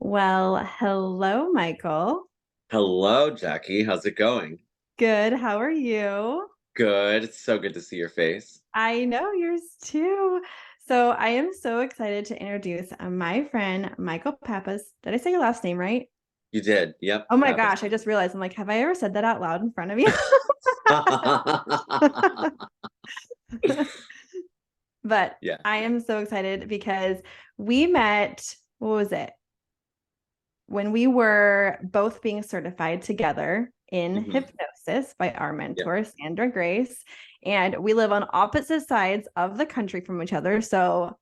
Well, hello, Michael. Hello, Jackie. How's it going? Good. How are you? Good. It's so good to see your face. I know yours too. So I am so excited to introduce my friend, Michael Pappas. Did I say your last name right? You did. Yep. Oh my Pappas. gosh, I just realized I'm like, have I ever said that out loud in front of you? But Yeah. I am so excited because we met, what was it? When we were both being certified together in Hmm. hypnosis by our Yeah. mentor, Sandra Grace. And we live on opposite sides of the country from each other. So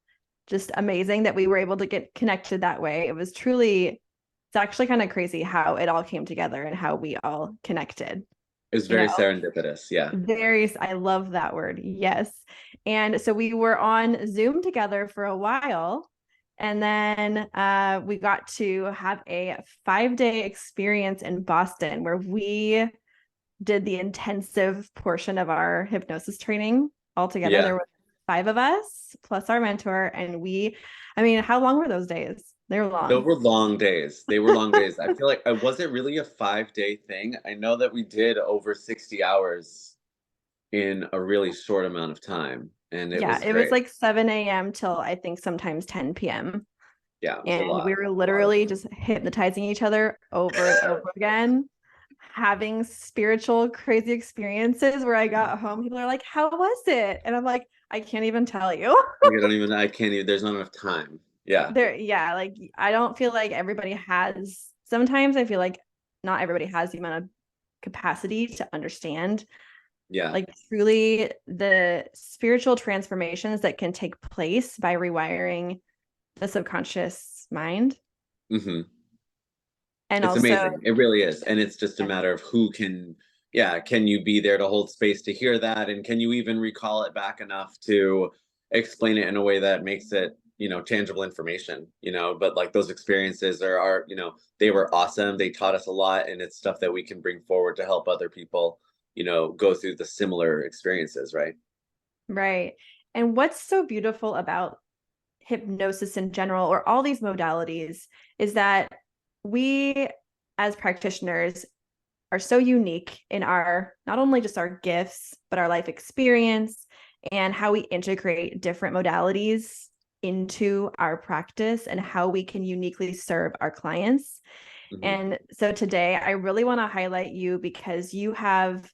just amazing that we were able to get connected that way. It was truly, it's actually kind of crazy how it all came together and how we all connected, It was you know? very serendipitous. Yeah. I love that word. Yes. And so we were on Zoom together for a while. And then we got to have a 5-day experience in Boston where we did the intensive portion of our hypnosis training all together. There Yeah. were 5 of us plus our mentor. And I mean, how long were those days? They were Those long. were long days. They were long days. I feel like I wasn't really a 5-day thing. I know that we did over 60 hours in a really short amount of time, and it Yeah, was it was great. like 7 a.m. till I think sometimes 10 p.m. Yeah, it was a And we lot. were A lot of literally just hypnotizing each other over and over again, having spiritual crazy experiences where I got home. People are like, "How was it?" And I'm like, "I can't even tell you." I can't even, there's not enough time. Yeah. Yeah, like I don't feel like everybody has, sometimes I feel like not everybody has the amount of capacity to understand Yeah. like truly the spiritual transformations that can take place by rewiring the subconscious mind. Hmm. And It's also, amazing. It really is. And it's just a matter of who can, yeah, can you be there to hold space to hear that? And can you even recall it back enough to explain it in a way that makes it, tangible information, but like those experiences they were awesome. They taught us a lot, and it's stuff that we can bring forward to help other people, go through the similar experiences, right? right. And what's so beautiful about hypnosis in general, or all these modalities, is that we as practitioners are so unique in our, not only just our gifts, but our life experience and how we integrate different modalities into our practice and how we can uniquely serve our clients. Hmm. And so today, I really want to highlight you because you have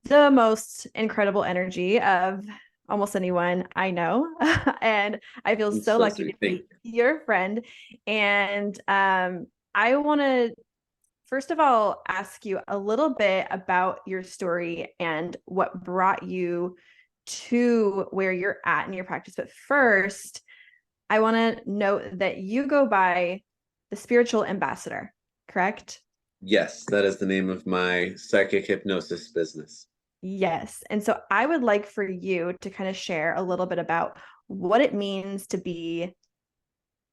the most incredible energy of almost anyone I know. And I feel It's so so lucky to sweet. Thank be your friend. And I want to, first of all, ask you a little bit about your story and what brought you to where you're at in your practice. But first, I want to note that you go by the spiritual ambassador, correct? Yes, that is the name of my psychic hypnosis business. Yes. And so I would like for you to kind of share a little bit about what it means to be,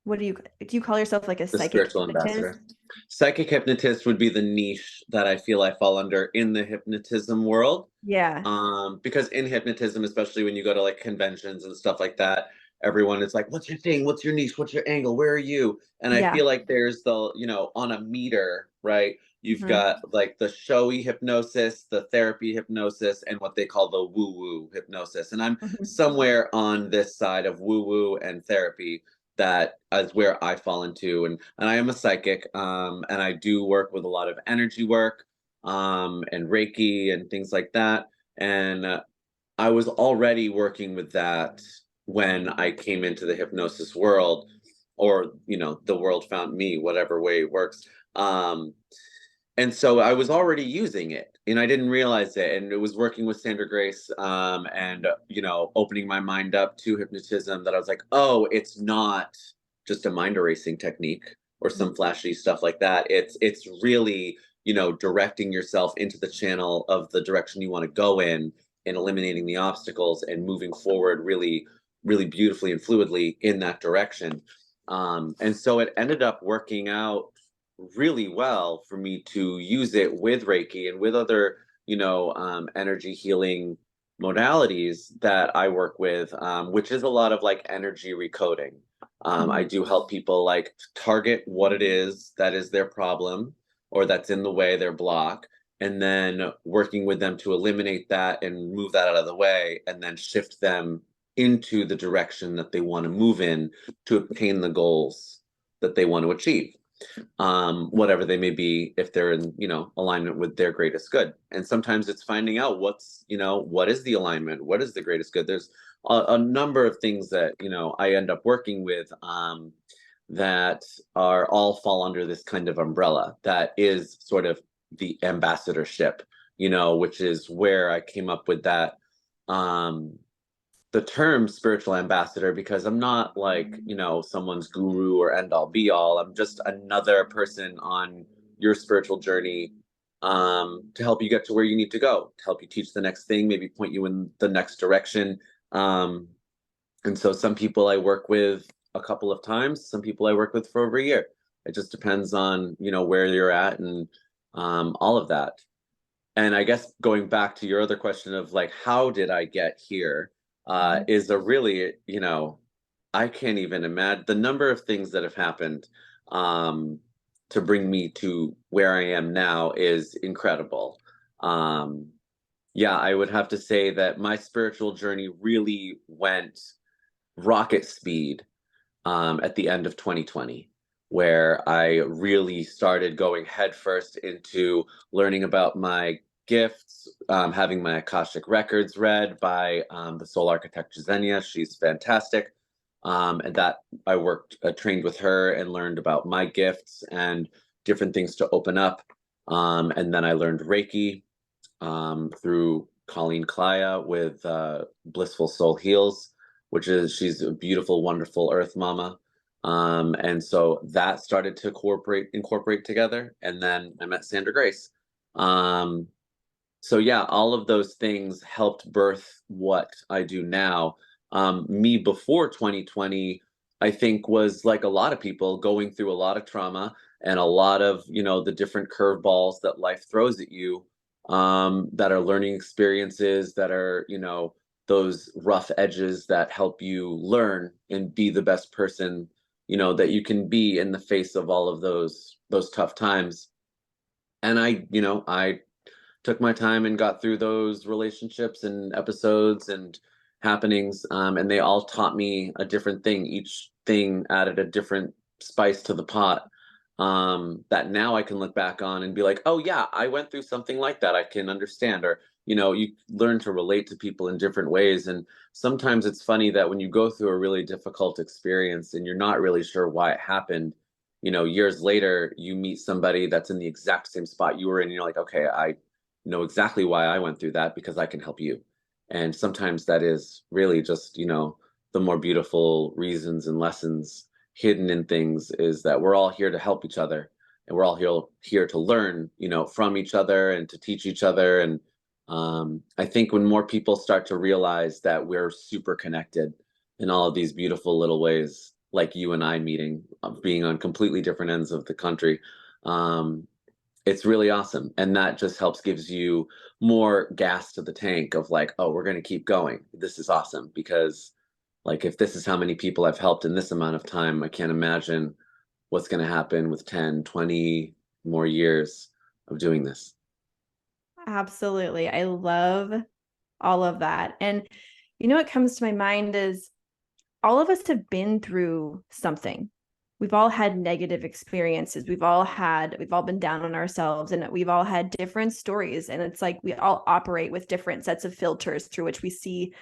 what do you call yourself, like a The psychic spiritual hypnotist? ambassador. Psychic hypnotist would be the niche that I feel I fall under in the hypnotism world. Yeah. Because in hypnotism, especially when you go to like conventions and stuff like that, everyone is like, "What's your thing? What's your niche? What's your angle? Where are you?" And I Yeah. feel like there's on a meter, right? You've Mhm. got like the showy hypnosis, the therapy hypnosis, and what they call the woo woo hypnosis. And I'm Mhm. somewhere on this side of woo woo and therapy. That is where I fall into, and I am a psychic, and I do work with a lot of energy work, and Reiki and things like that. And I was already working with that when I came into the hypnosis world, or the world found me, whatever way it works. Um, and so I was already using it, and I didn't realize it. And it was working with Sandra Grace, and opening my mind up to hypnotism, that I was like, oh, it's not just a mind erasing technique or some flashy stuff like that. It's really directing yourself into the channel of the direction you want to go in, and eliminating the obstacles and moving forward really, really beautifully and fluidly in that direction. And so it ended up working out really well for me to use it with Reiki and with other, energy healing modalities that I work with, which is a lot of like energy recoding. I do help people like target what it is that is their problem or that's in the way, their block, and then working with them to eliminate that and move that out of the way, and then shift them into the direction that they want to move in to obtain the goals that they want to achieve, whatever they may be, if they're in, alignment with their greatest good. And sometimes it's finding out what is the alignment, what is the greatest good. There's a number of things that, I end up working with, that are all fall under this kind of umbrella that is sort of the ambassadorship, which is where I came up with that, the term spiritual ambassador, because I'm not like, someone's guru or end all be all. I'm just another person on your spiritual journey, to help you get to where you need to go, to help you teach the next thing, maybe point you in the next direction. And so some people I work with a couple of times, some people I work with for over a year. It just depends on, where you're at, and all of that. And I guess going back to your other question of like, how did I get here? Is a really, I can't even imagine the number of things that have happened, to bring me to where I am now is incredible. Yeah, I would have to say that my spiritual journey really went rocket speed, at the end of 2020, where I really started going headfirst into learning about my gifts, having my Akashic records read by, the soul architect Jasenia. She's fantastic. And that I trained with her and learned about my gifts and different things to open up. And then I learned Reiki, through Colleen Klaya with, Blissful Soul Heals, she's a beautiful, wonderful earth mama. And so that started to incorporate together. And then I met Sandra Grace. So yeah, all of those things helped birth what I do now. Me before 2020, I think, was like a lot of people going through a lot of trauma and a lot of, the different curveballs that life throws at you, that are learning experiences, that are, those rough edges that help you learn and be the best person, that you can be in the face of all of those tough times. And I took my time and got through those relationships and episodes and happenings, and they all taught me a different thing. Each thing added a different spice to the pot, that now I can look back on and be like, oh yeah, I went through something like that. I can understand. Or, you learn to relate to people in different ways. And sometimes it's funny that when you go through a really difficult experience and you're not really sure why it happened, years later, you meet somebody that's in the exact same spot you were in, and you're like, okay, I know exactly why I went through that because I can help you. And sometimes that is really just, the more beautiful reasons and lessons hidden in things, is that we're all here to help each other, and we're all here to learn, from each other and to teach each other. And I think when more people start to realize that we're super connected in all of these beautiful little ways, like you and I meeting, being on completely different ends of the country, it's really awesome. And that just gives you more gas to the tank of like, oh, we're going to keep going. This is awesome. Because like, if this is how many people I've helped in this amount of time, I can't imagine what's going to happen with 10, 20 more years of doing this. Absolutely. I love all of that. And what comes to my mind is all of us have been through something. We've all had negative experiences. We've all been down on ourselves, and we've all had different stories. And it's like we all operate with different sets of filters through which we see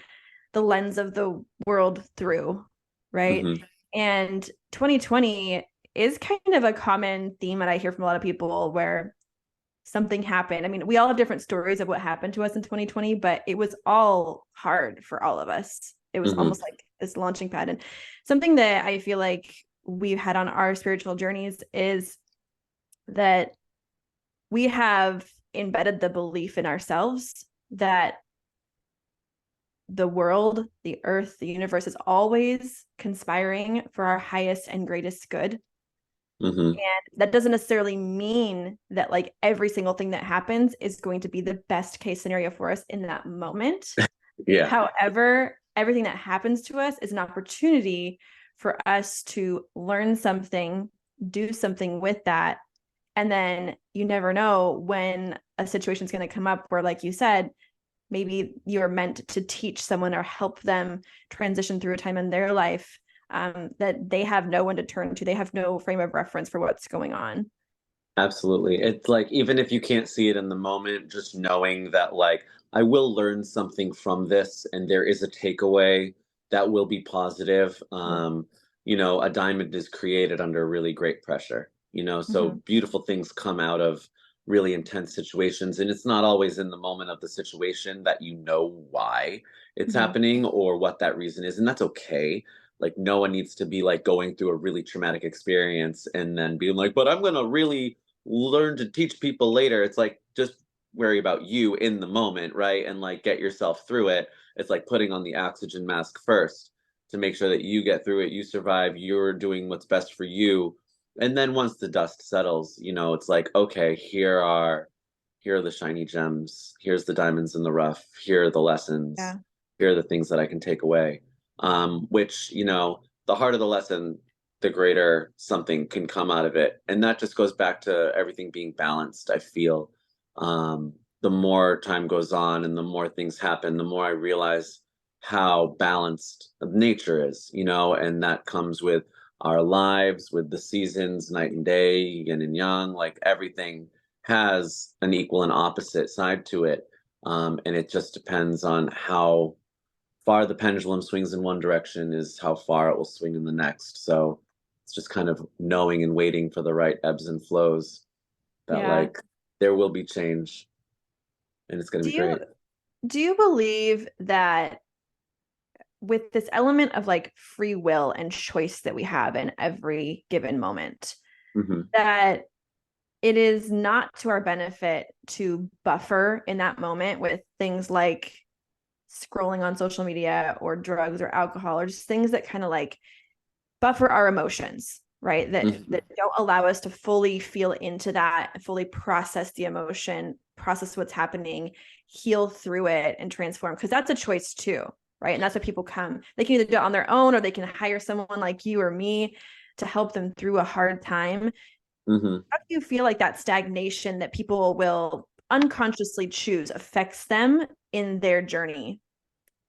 the lens of the world through, right? Mm-hmm. And 2020 is kind of a common theme that I hear from a lot of people, where something happened. I mean, we all have different stories of what happened to us in 2020, but it was all hard for all of us. It was Mm-hmm. almost like this launching pad. And something that I feel like we've had on our spiritual journeys is that we have embedded the belief in ourselves that the world, the earth, the universe is always conspiring for our highest and greatest good. Mm-hmm. And that doesn't necessarily mean that like every single thing that happens is going to be the best case scenario for us in that moment. Yeah. However, everything that happens to us is an opportunity for us to learn something, do something with that. And then you never know when a situation is going to come up where, like you said, maybe you're meant to teach someone or help them transition through a time in their life that they have no one to turn to. They have no frame of reference for what's going on. Absolutely. It's like, even if you can't see it in the moment, just knowing that, like, I will learn something from this and there is a takeaway that will be positive. A diamond is created under really great pressure, so Mm-hmm. beautiful things come out of really intense situations. And it's not always in the moment of the situation that you know why it's Mm-hmm. happening or what that reason is. And that's okay. Like, no one needs to be like going through a really traumatic experience and then being like, but I'm going to really learn to teach people later. It's like, just worry about you in the moment, right? And like, get yourself through it. It's like putting on the oxygen mask first to make sure that you get through it, you survive, you're doing what's best for you. And then once the dust settles, it's like, okay, here are the shiny gems, here's the diamonds in the rough, here are the lessons, Yeah. here are the things that I can take away. Which, the harder the lesson, the greater something can come out of it. And that just goes back to everything being balanced, I feel. The more time goes on and the more things happen, the more I realize how balanced nature is, and that comes with our lives, with the seasons, night and day, yin and yang, like everything has an equal and opposite side to it. And it just depends on how far the pendulum swings in one direction is how far it will swing in the next. So it's just kind of knowing and waiting for the right ebbs and flows that, Yeah. like, there will be change and it's going to Do be you great. do you believe that with this element of like free will and choice that we have in every given moment, Hmm. that it is not to our benefit to buffer in that moment with things like scrolling on social media or drugs or alcohol or just things that kind of like buffer our emotions, right? That Hmm. that don't allow us to fully feel into that, fully process the emotion, process what's happening, heal through it and transform, because that's a choice too, right? And that's what people come. They can either do it on their own or they can hire someone like you or me to help them through a hard time. Hmm. How do you feel like that stagnation that people will unconsciously choose affects them in their journey?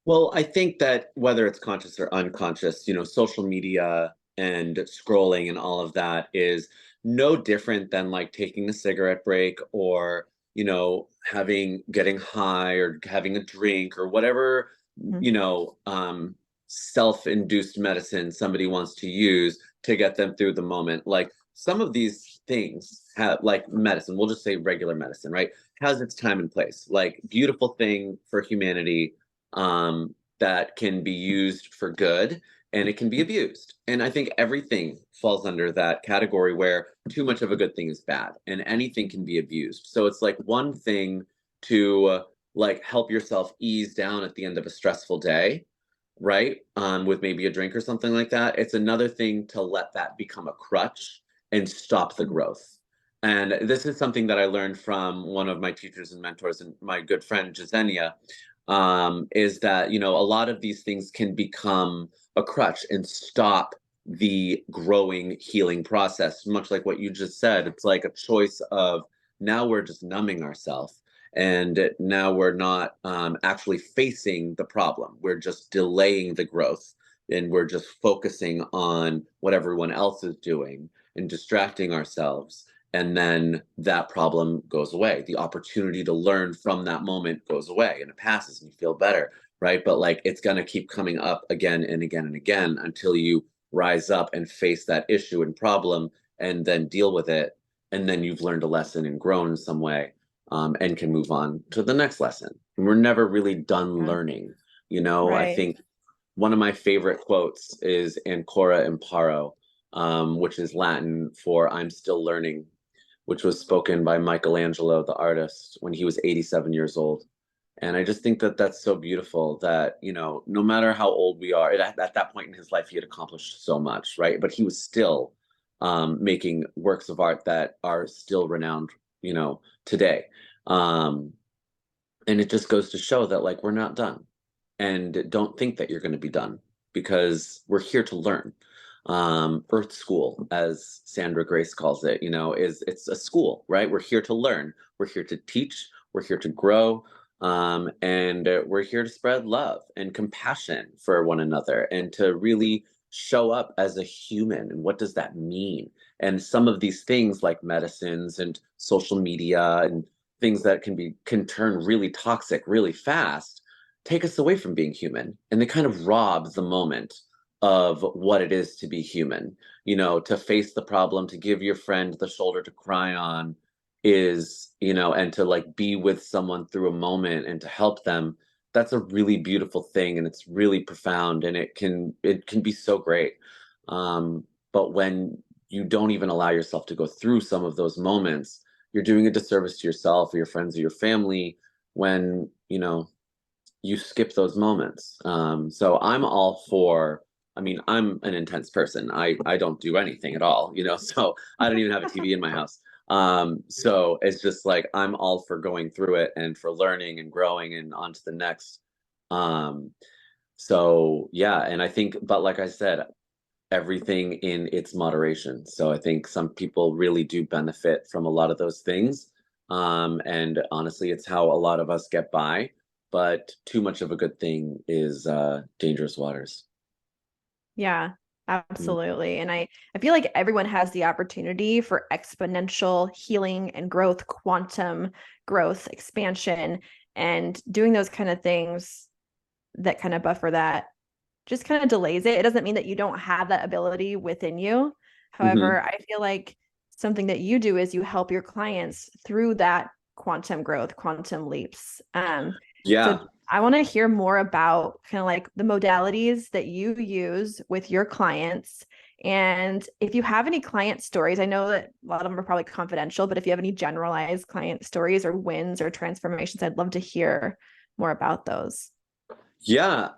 Well, I think that whether it's conscious or unconscious, social media and scrolling and all of that is no different than like taking a cigarette break or, getting high or having a drink or whatever, Mhm. you know, um, self-induced medicine somebody wants to use to get them through the moment. Like, some of these things have, like medicine, we'll just say regular medicine, right? Has its time and place. Like, beautiful thing for humanity, that can be used for good and it can be abused. And I think everything falls under that category where too much of a good thing is bad and anything can be abused. So it's like one thing to like help yourself ease down at the end of a stressful day, right? With maybe a drink or something like that. It's another thing to let that become a crutch and stop the growth. And this is something that I learned from one of my teachers and mentors and my good friend Jasenia, is that, a lot of these things can become a crutch and stop the growing healing process. Much like what you just said, it's like a choice of, now we're just numbing ourselves and now we're not actually facing the problem. We're just delaying the growth and we're just focusing on what everyone else is doing and distracting ourselves. And then that problem goes away. The opportunity to learn from that moment goes away and it passes and you feel better, right? But like, it's going to keep coming up again and again and again until you rise up and face that issue and problem and then deal with it. And then you've learned a lesson and grown in some way, and can move on to the next lesson. And we're never really done Yeah. learning. I Right. think one of my favorite quotes is Ancora Imparo, which is Latin for I'm still learning, which was spoken by Michelangelo, the artist, when he was 87 years old. And I just think that that's so beautiful that, no matter how old we are, at that point in his life, he had accomplished so much, right? But he was still making works of art that are still renowned, today. Um, and it just goes to show that, like, we're not done. and don't think that you're going to be done, because we're here to learn. Earth school, as Sandra Grace calls it, it's a school, right? We're here to learn. We're here to teach. We're here to grow. And we're here to spread love and compassion for one another, and to really show up as a human. And what does that mean? And some of these things, like medicines and social media and things that can turn really toxic really fast, take us away from being human. And they kind of rob the moment of what it is to be human. To face the problem, to give your friend the shoulder to cry on, and to like be with someone through a moment and to help them. That's a really beautiful thing, and it's really profound, and it can be so great. But when you don't even allow yourself to go through some of those moments, you're doing a disservice to yourself or your friends or your family when you skip those moments. So I'm all for, I'm an intense person. I don't do anything at all, so I don't even have a TV in my house. So it's just like, I'm all for going through it and for learning and growing and on to the next. Um, so yeah, and I think, but like I said, everything in its moderation. So I think some people really do benefit from a lot of those things. And honestly, it's how a lot of us get by. But too much of a good thing is dangerous waters. Yeah, Mm. absolutely. And I feel like everyone has the opportunity for exponential healing and growth, quantum growth, expansion, and doing those kind of things that kind of buffer that just kind of delays it. It doesn't mean that you don't have that ability within you. Hmm. However, I feel like something that you do is you help your clients through that quantum growth, quantum leaps. So Yeah. I want to hear more about kind of like the modalities that you use with your clients. And if you have any client stories, I know that a lot of them are probably confidential, but if you have any generalized client stories or wins or transformations, I'd love to hear more about those. Yeah.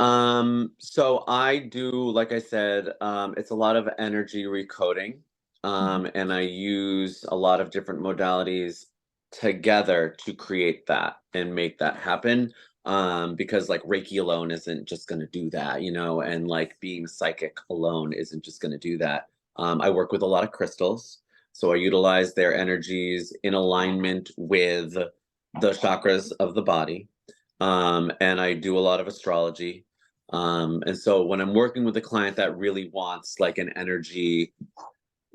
So I do, like I said, it's a lot of energy recoding. Mhm. And I use a lot of different modalities together to create that and make that happen. Because like Reiki alone isn't just going to do that, and like being psychic alone isn't just going to do that. I work with a lot of crystals. So I utilize their energies in alignment with the chakras of the body. And I do a lot of astrology. And so when I'm working with a client that really wants like an energy,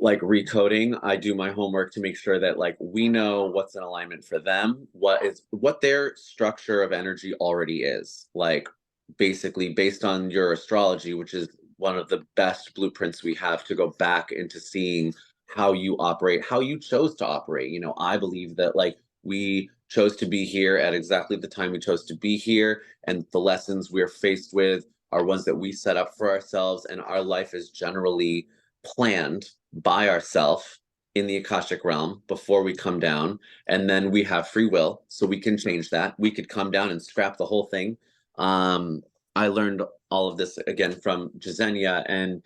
like recoding, I do my homework to make sure that like we know what's in alignment for them, what their structure of energy already is. Like basically based on your astrology, which is one of the best blueprints we have to go back into seeing how you operate, how you chose to operate. I believe that like we chose to be here at exactly the time we chose to be here, and the lessons we're faced with are ones that we set up for ourselves, and our life is generally planned by ourselves in the Akashic realm before we come down. And then we have free will, so we can change that. We could come down and scrap the whole thing. I learned all of this again from Jasenia, and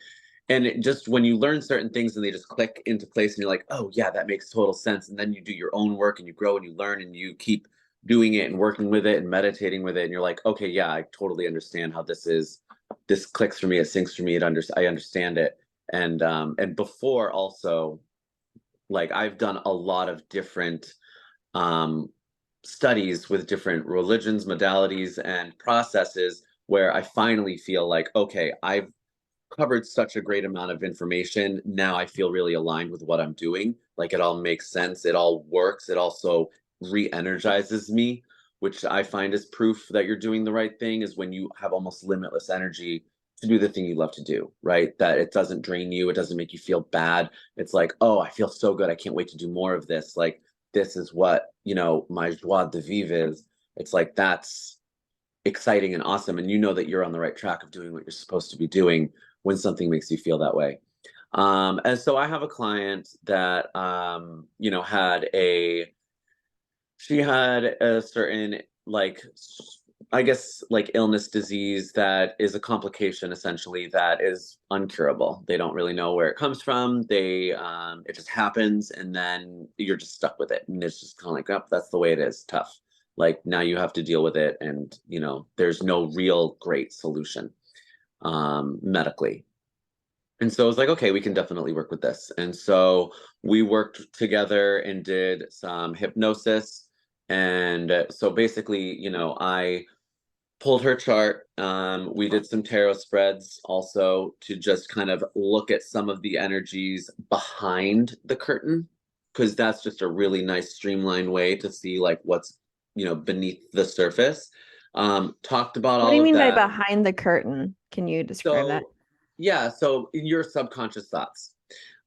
just when you learn certain things and they just click into place and you're like, oh yeah, that makes total sense. And then you do your own work and you grow and you learn and you keep doing it and working with it and meditating with it. And you're like, okay, yeah, I totally understand how this clicks for me. It syncs for me. I understand it. And before also, like I've done a lot of different um studies with different religions, modalities, and processes where I finally feel like, okay, I've covered such a great amount of information. Now I feel really aligned with what I'm doing. Like it all makes sense. It all works. It also re-energizes me, which I find is proof that you're doing the right thing, is when you have almost limitless energy to do the thing you love to do, right? That it doesn't drain you. It doesn't make you feel bad. It's like, oh, I feel so good. I can't wait to do more of this. Like this is what, my joie de vivre is. It's like, that's exciting and awesome, and you know that you're on the right track of doing what you're supposed to be doing when something makes you feel that way. And so I have a client that she had a certain, like, I guess like illness, disease that is a complication essentially that is uncurable. They don't really know where it comes from. It just happens, and then you're just stuck with it, and it's just kind of like, oh, that's the way it is. Tough. Like now you have to deal with it, and there's no real great solution medically. And so I was like, okay, we can definitely work with this. And so we worked together and did some hypnosis. And so basically, I pulled her chart. We did some tarot spreads also to just kind of look at some of the energies behind the curtain, because that's just a really nice streamlined way to see like what's beneath the surface. Talked about What do all you of mean by that. behind the curtain? Can you describe that? So yeah, so in your subconscious thoughts.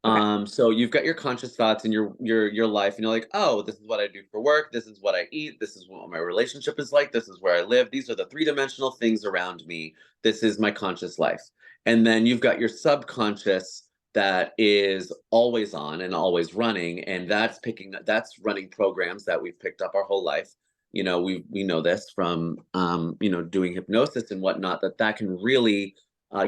Okay. So you've got your conscious thoughts in your life, and you're like, oh, this is what I do for work, this is what I eat, this is what my relationship is like, this is where I live, these are the three-dimensional things around me, this is my conscious life. And then you've got your subconscious that is always on and always running, and that's running programs that we've picked up our whole life. We know this from doing hypnosis and whatnot, that can really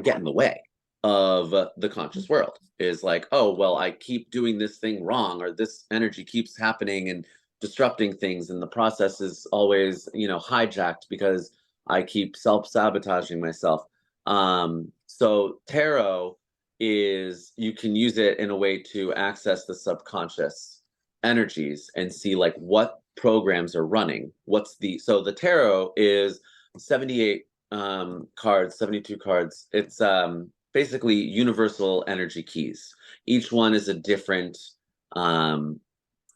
get in the way of the conscious world. Is like, oh, well, I keep doing this thing wrong, or this energy keeps happening and disrupting things, and the process is always hijacked because I keep self-sabotaging myself. So tarot is, you can use it in a way to access the subconscious energies and see like what programs are running. So the tarot is 78 cards, 72 cards. It's basically universal energy keys. Each one is a different um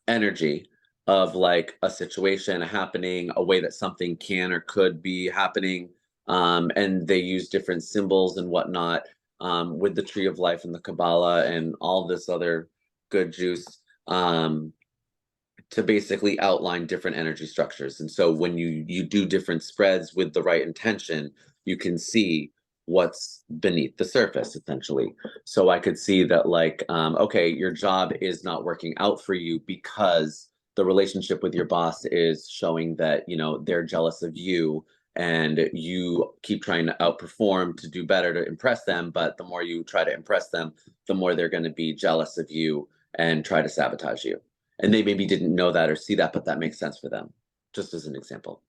energy of like a situation, a happening, a way that something can or could be happening. And they use different symbols and whatnot, with the tree of life and the Kabbalah and all this other good juice, to basically outline different energy structures. And so when you do different spreads with the right intention, you can see what's beneath the surface essentially. So I could see that like, okay, your job is not working out for you because the relationship with your boss is showing that they're jealous of you, and you keep trying to outperform to do better to impress them, but the more you try to impress them, the more they're going to be jealous of you and try to sabotage you. And they maybe didn't know that or see that, but that makes sense for them, just as an example.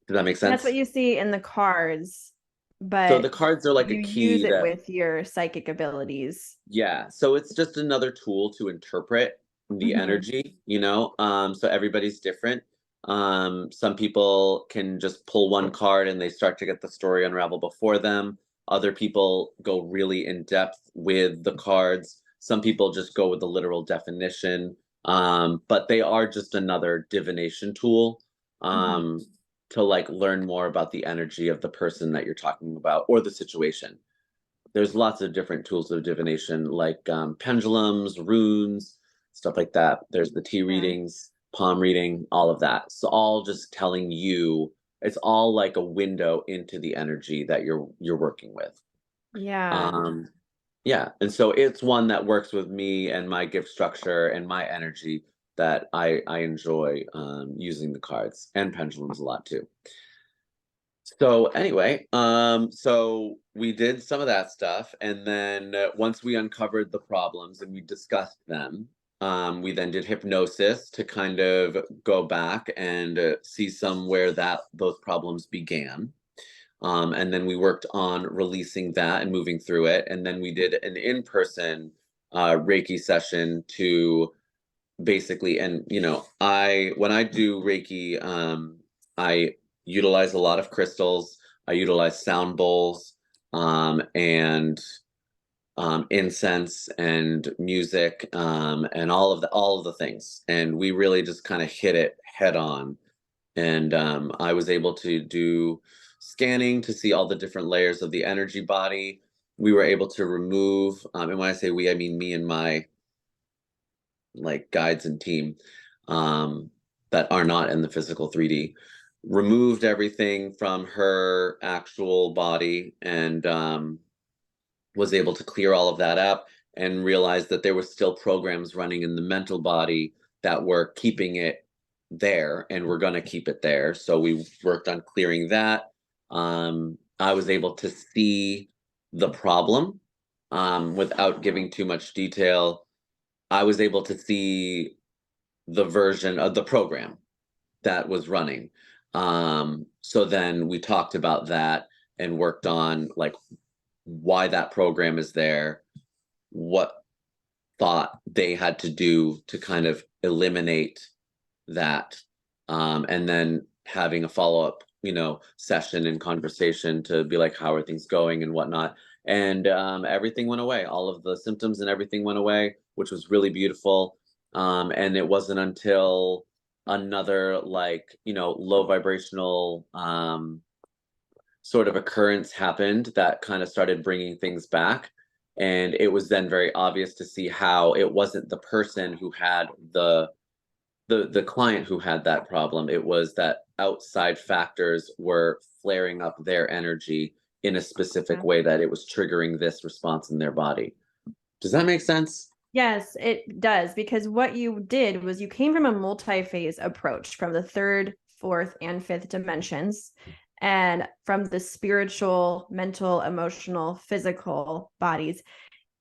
Does that make And that's what sense? you see in the cards, So the but cards are like a you use key it that, with your psychic abilities. yeah. So it's just another tool to interpret the Hmm. energy, so everybody's different. Some people can just pull one card and they start to get the story unravel before them. Other people go really in depth with the cards. Some people just go with the literal definition. But they are just another divination tool, Hmm. um, to like learn more about the energy of the person that you're talking about or the situation. There's lots of different tools of divination, like pendulums, runes, stuff like that. There's the tea Yeah. readings, palm reading, all of that. So all just telling you, it's all like a window into the energy that you're working with. Yeah. Um, yeah, and so it's one that works with me and my gift structure and my energy, that I enjoy using the cards and pendulums a lot too. So anyway, so we did some of that stuff, and then once we uncovered the problems and we discussed them, we then did hypnosis to kind of go back and see somewhere that those problems began. And then we worked on releasing that and moving through it, and then we did an in-person Reiki session to basically, and I when I do Reiki, I utilize a lot of crystals, I utilize sound bowls, and incense and music, and all of the things, and we really just kind of hit it head on. And I was able to do scanning to see all the different layers of the energy body. We were able to remove, and when I say we, I mean me and my like guides and team, um, that are not in the physical 3D, removed everything from her actual body, and was able to clear all of that up and realized that there were still programs running in the mental body that were keeping it there and we're going to keep it there. So we worked on clearing that. I was able to see the problem, without giving too much detail. I was able to see the version of the program. that was running. So then we talked about that and worked on like why that program is there, what thought they had to do to kind of eliminate that, and then having a follow-up, session and conversation to be like, how are things going and whatnot. And everything went away. All of the symptoms and everything went away, which was really beautiful. And it wasn't until another like, low vibrational sort of occurrence happened that kind of started bringing things back. And it was then very obvious to see how it wasn't the person who had the client who had that problem. It was that outside factors were flaring up their energy in a specific way that it was triggering this response in their body. Does that make sense? Yes, it does. Because what you did was you came from a multi-phase approach from the third, fourth, and fifth dimensions, and from the spiritual, mental, emotional, physical bodies.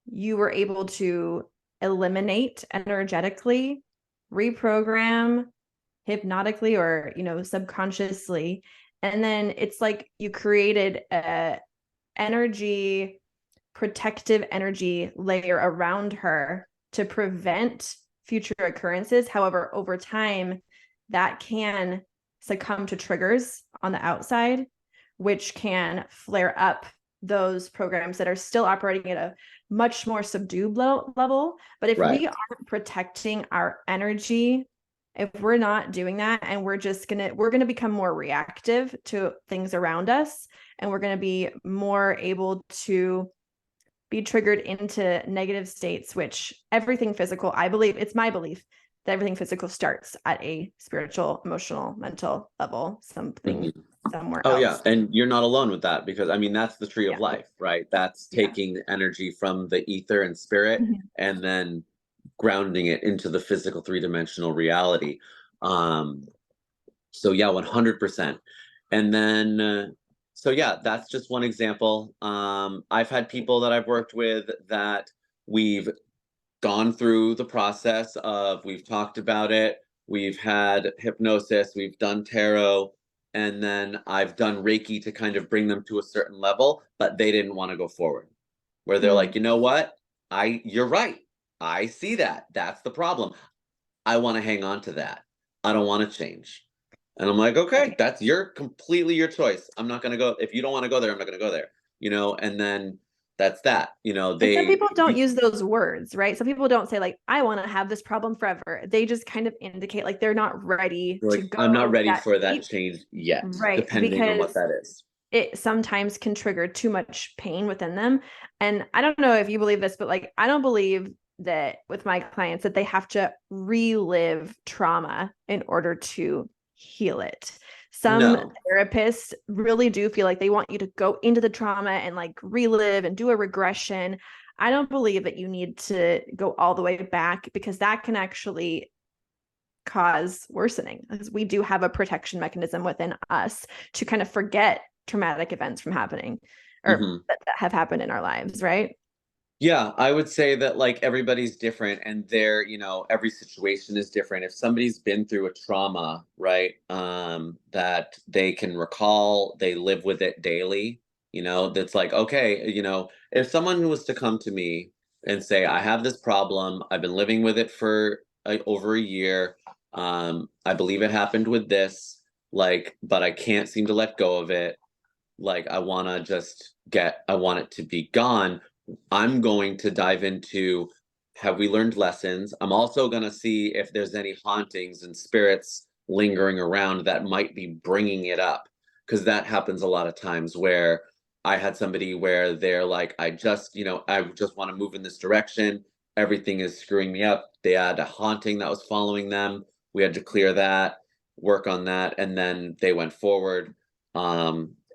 You were able to eliminate energetically, reprogram hypnotically or, subconsciously. And then it's like you created a energy, protective energy layer around her to prevent future occurrences. However, over time, that can succumb to triggers on the outside, which can flare up those programs that are still operating at a much more subdued level. But if Right. we aren't protecting our energy, if we're not doing that, and we're going to become more reactive to things around us, and we're going to be more able to be triggered into negative states, which everything physical, I believe, it's my belief that everything physical starts at a spiritual, emotional, mental level, something somewhere Oh, else. yeah. And you're not alone with that, because I mean, that's the tree of Yeah. life, right? That's taking the energy from the ether and spirit and then grounding it into the physical three-dimensional reality. So yeah, 100%. And then, so yeah, that's just one example. I've had people that I've worked with that we've gone through the process of, we've talked about it, we've had hypnosis, we've done tarot, and then I've done Reiki to kind of bring them to a certain level, but they didn't want to go forward. Where they're like, you know what? You're right. I see that. That's the problem. I want to hang on to that. I don't want to change. And I'm like, okay, that's completely your choice. I'm not going to go. If you don't want to go there, I'm not going to go there. And then that's that. And some people don't use those words, right? Some people don't say like, I want to have this problem forever. They just kind of indicate like they're not ready to go. I'm not ready for that deep. change yet, Right. depending on what that is. It sometimes can trigger too much pain within them. And I don't know if you believe this, but like, I don't believe that with my clients that they have to relive trauma in order to heal it. Some therapists really do feel like they want you to go into the trauma and like relive and do a regression. I don't believe that you need to go all the way back, because that can actually cause worsening, because we do have a protection mechanism within us to kind of forget traumatic events from happening or that have happened in our lives, right? Yeah, I would say that like everybody's different, and every situation is different. If somebody's been through a trauma, right, that they can recall, they live with it daily, that's like, okay, if someone was to come to me and say, I have this problem, I've been living with it for over a year, I believe it happened with this, like, but I can't seem to let go of it. Like, I want it to be gone. I'm going to dive into, have we learned lessons? I'm also going to see if there's any hauntings and spirits lingering around that might be bringing it up. Because that happens a lot of times, where I had somebody where they're like, I just want to move in this direction. Everything is screwing me up. They had a haunting that was following them. We had to clear that, work on that, and then they went forward.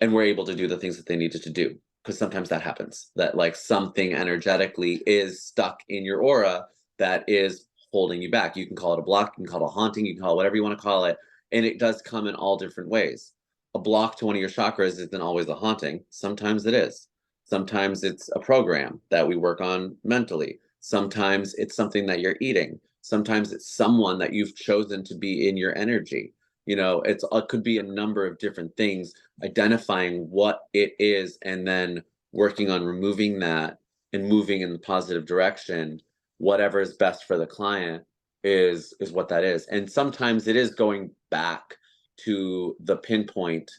And were able to do the things that they needed to do, because sometimes that happens, that like something energetically is stuck in your aura that is holding you back. You can call it a block, you can call it a haunting, you can call it whatever you want to call it, and it does come in all different ways. A block to one of your chakras isn't always a haunting. Sometimes it is. Sometimes it's a program that we work on mentally. Sometimes it's something that you're eating. Sometimes it's someone that you've chosen to be in your energy. it could be a number of different things, identifying what it is, and then working on removing that and moving in the positive direction. Whatever is best for the client is what that is. And sometimes it is going back to the pinpoint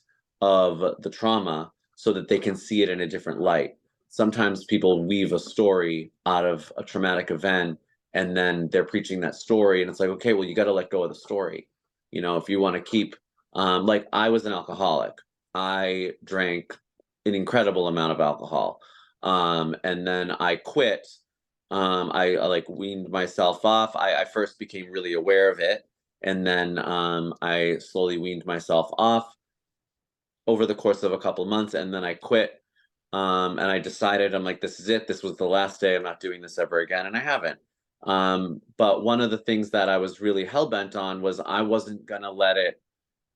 of the trauma so that they can see it in a different light. Sometimes people weave a story out of a traumatic event, and then they're preaching that story, and it's like, okay, well, you got to let go of the story. If you want to keep, like, I was an alcoholic. I drank an incredible amount of alcohol. And then I quit. I like weaned myself off. I first became really aware of it. And then I slowly weaned myself off over the course of a couple months. And then I quit. And I decided, I'm like, this is it. This was the last day. I'm not doing this ever again. And I haven't. But one of the things that I was really hell bent on was I wasn't going to let it.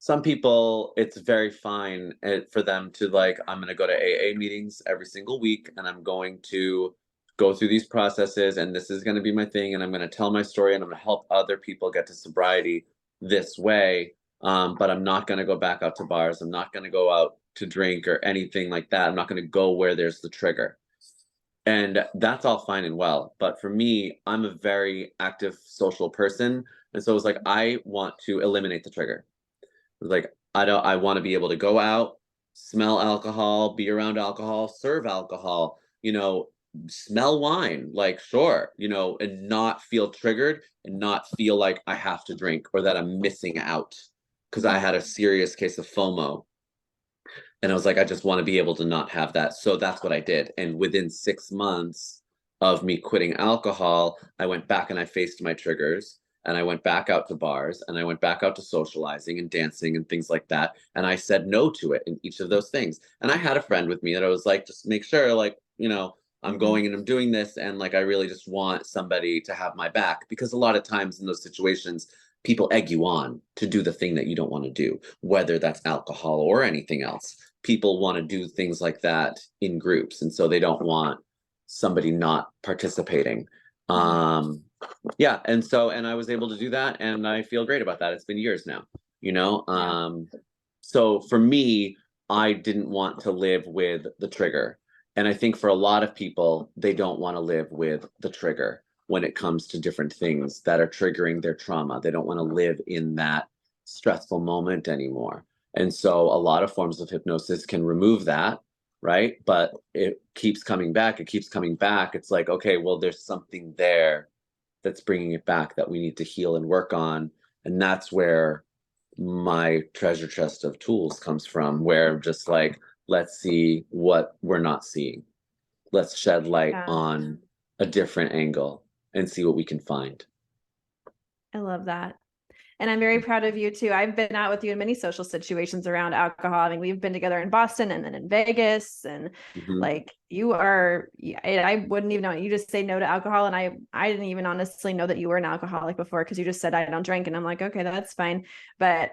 Some people, it's very fine for them to, like, I'm going to go to AA meetings every single week, and I'm going to go through these processes, and this is going to be my thing, and I'm going to tell my story, and I'm going to help other people get to sobriety this way. But I'm not going to go back out to bars. I'm not going to go out to drink or anything like that. I'm not going to go where there's the trigger. And that's all fine and well. But for me, I'm a very active social person. And so it was like, I want to eliminate the trigger. Like, I want to be able to go out, smell alcohol, be around alcohol, serve alcohol, smell wine, like, sure, and not feel triggered and not feel like I have to drink or that I'm missing out. Because I had a serious case of FOMO. And I was like, I just want to be able to not have that. So that's what I did. And within 6 months of me quitting alcohol, I went back and I faced my triggers. And I went back out to bars, and I went back out to socializing and dancing and things like that. And I said no to it in each of those things. And I had a friend with me that I was like, just make sure, like, I'm going and I'm doing this. And like, I really just want somebody to have my back, because a lot of times in those situations, people egg you on to do the thing that you don't want to do, whether that's alcohol or anything else. People want to do things like that in groups. And so they don't want somebody not participating. Yeah. And I was able to do that, and I feel great about that. It's been years now, so for me, I didn't want to live with the trigger. And I think for a lot of people, they don't want to live with the trigger when it comes to different things that are triggering their trauma. They don't want to live in that stressful moment anymore. And so a lot of forms of hypnosis can remove that, right? But it keeps coming back. It keeps coming back. It's like, okay, well, there's something there that's bringing it back that we need to heal and work on. And that's where my treasure chest of tools comes from, where I'm just like, let's see what we're not seeing. Let's shed light on a different angle and see what we can find. I love that. And I'm very proud of you too. I've been out with you in many social situations around alcohol. I mean, we've been together in Boston and then in Vegas, and like, you are, I wouldn't even know. You just say no to alcohol. And I didn't even honestly know that you were an alcoholic before, because you just said, I don't drink. And I'm like, okay, that's fine. But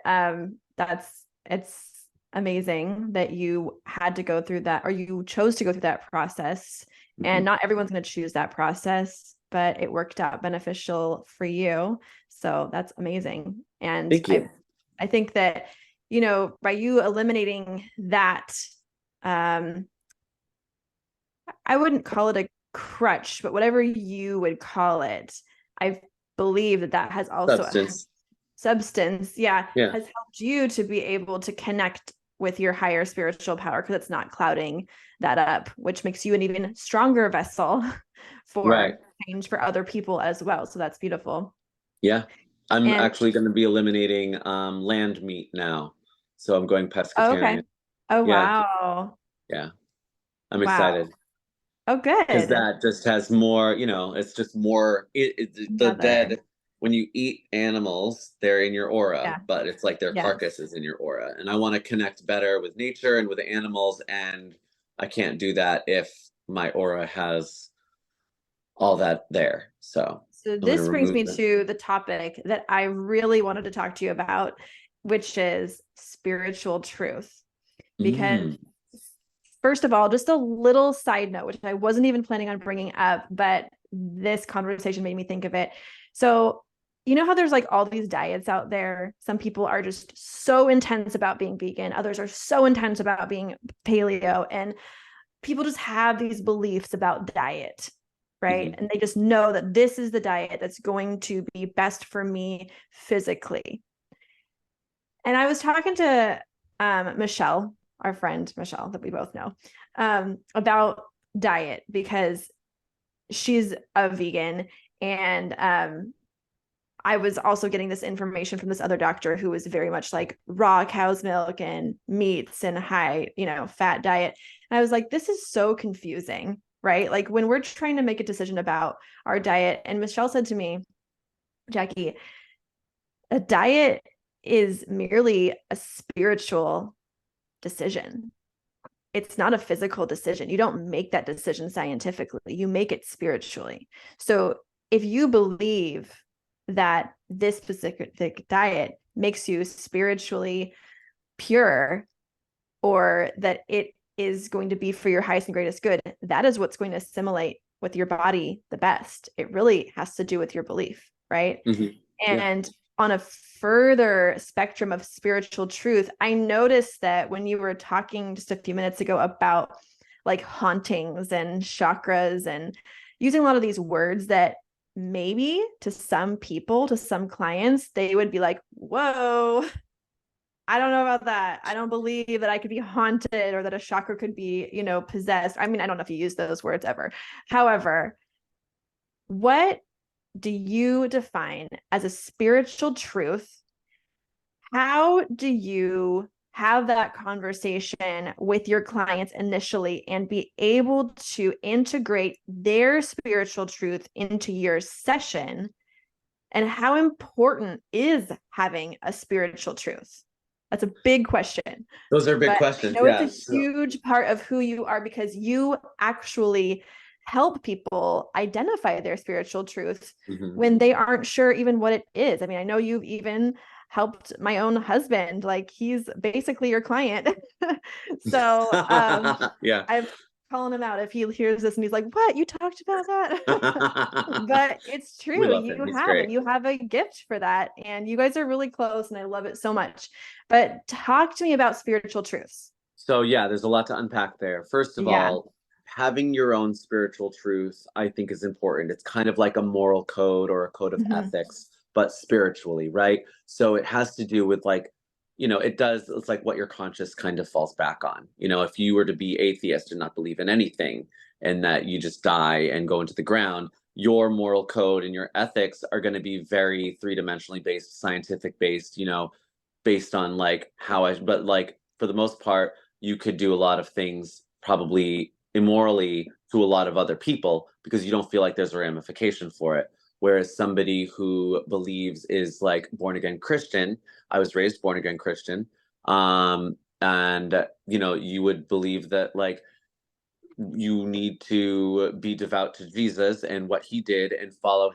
it's amazing that you had to go through that, or you chose to go through that process. And not everyone's going to choose that process, but it worked out beneficial for you. So that's amazing. And Thank you. I think that, by you eliminating that, I wouldn't call it a crutch, but whatever you would call it, I believe that has also substance, has helped you to be able to connect with your higher spiritual power, because it's not clouding that up, which makes you an even stronger vessel for change for other people as well. So that's beautiful. Yeah. I'm actually going to be eliminating land meat now. So I'm going pescatarian. Oh, wow. Yeah. I'm excited. Oh, good. Because that just has more, it's just more, the dead, when you eat animals, they're in your aura, but it's like their carcass is in your aura. And I want to connect better with nature and with the animals. And I can't do that if my aura has all that there. So this brings me to the topic that I really wanted to talk to you about, which is spiritual truth. Because first of all, just a little side note, which I wasn't even planning on bringing up, but this conversation made me think of it. So you know how there's like all these diets out there? Some people are just so intense about being vegan. Others are so intense about being paleo. And people just have these beliefs about diet, right? Mm-hmm. And they just know that this is the diet that's going to be best for me physically. And I was talking to Michelle, our friend Michelle, that we both know, about diet because she's a vegan. And I was also getting this information from this other doctor who was very much like raw cow's milk and meats and high, fat diet. And I was like, this is so confusing, right? Like when we're trying to make a decision about our diet. And Michelle said to me, Jackie, a diet is merely a spiritual decision. It's not a physical decision. You don't make that decision scientifically, you make it spiritually. So if you believe that this specific diet makes you spiritually pure, or that it is going to be for your highest and greatest good, that is what's going to assimilate with your body the best. It really has to do with your belief, right? Mm-hmm. And on a further spectrum of spiritual truth, I noticed that when you were talking just a few minutes ago about like hauntings and chakras and using a lot of these words that maybe to some people, to some clients, they would be like, whoa, I don't know about that. I don't believe that I could be haunted or that a chakra could be, possessed. I mean, I don't know if you use those words ever. However, what do you define as a spiritual truth? How do you have that conversation with your clients initially and be able to integrate their spiritual truth into your session? And how important is having a spiritual truth? That's a big question. Those are big But I questions. know Yeah. it's a huge part of who you are because you actually help people identify their spiritual truth when they aren't sure even what it is. I mean, I know you've even helped my own husband, like he's basically your client. So Yeah. I'm calling him out if he hears this and he's like, what, you talked about that? But it's We true, love him. you He's have, great. and you have a gift for that, and you guys are really close and I love it so much. But talk to me about spiritual truths. So yeah, there's a lot to unpack there. First of Yeah. all, having your own spiritual truth, I think, is important. It's kind of like a moral code or a code of Mhm. ethics, but spiritually, right? So it has to do with like, it's like what your conscience kind of falls back on. If you were to be atheist and not believe in anything and that you just die and go into the ground, your moral code and your ethics are going to be very three-dimensionally based, scientific based, based on like but like for the most part, you could do a lot of things probably immorally to a lot of other people because you don't feel like there's a ramification for it. Whereas somebody who believes is like born again Christian, I was raised born again Christian, and you would believe that like you need to be devout to Jesus and what he did and follow